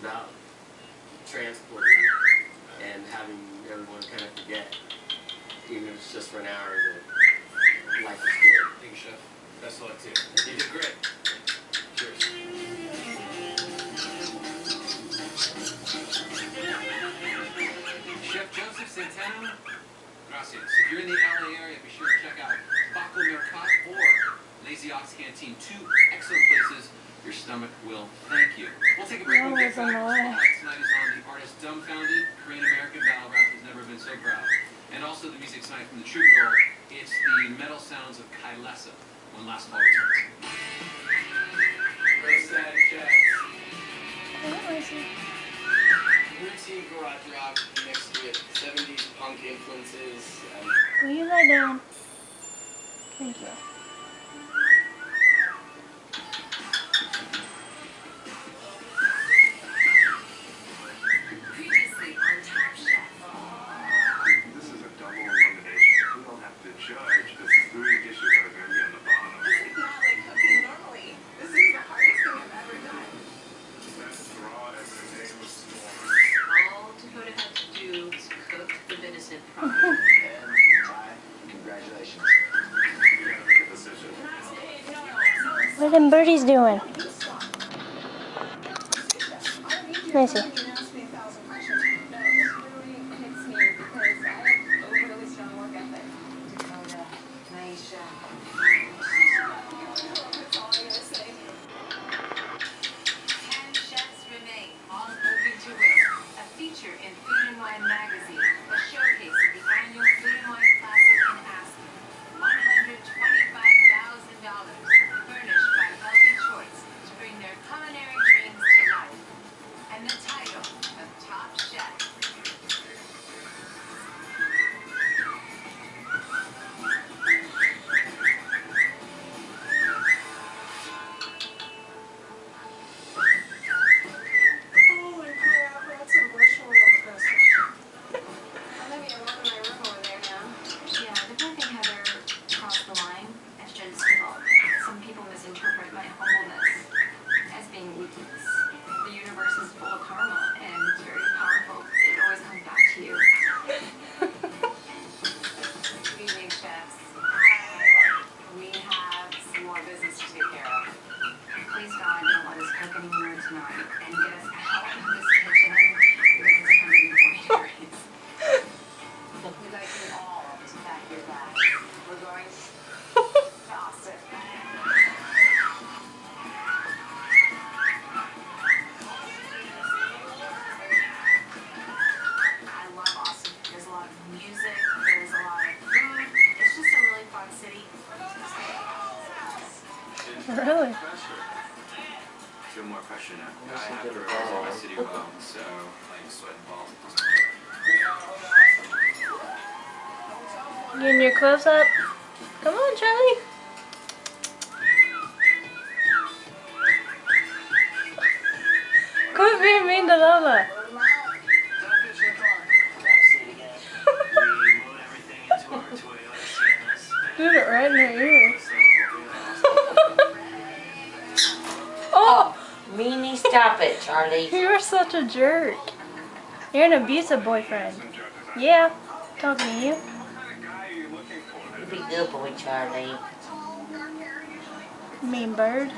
about transporting and having everyone kind of forget, even if it's just for an hour, that life is good. Thank you, Chef. Best of luck too. You did great. Cheers. Chef Joseph Santana. Gracias. If you're in the LA area, be sure to check out Baco Mercat or Lazy Ox Canteen. Two excellent places. Your stomach will thank you. We'll take a break and get back. Tonight is on the artist Dumbfounded. Korean American battle rap has never been so proud. And also the music tonight from the Troubadour. It's the metal sounds of Kailasa when Last Fall returns. Real static checks. Routine garage rock mixed with 70s punk influences. Will you lie down? Thank you. Previously on Top Chef. This is a double elimination. We don't have to judge the 3 dishes that are going to be on the bottom. This is not like cooking normally. This is the hardest thing I've ever done. That's raw as the name of storm. All Dakota had to do was cook the venison properly. And Ty, congratulations. You gotta make a decision. What are them birdies doing? Let me see. Really? Feel more pressure now. I have to represent my city well, so like sweating balls. Getting your clothes up? Come on, Charlie. Quit being mean to Lola. Did it right in her ear. Oh! Meanie, stop it, Charlie. You're such a jerk. You're an abusive boyfriend. Yeah, talking to you. You be good boy, Charlie. Mean bird.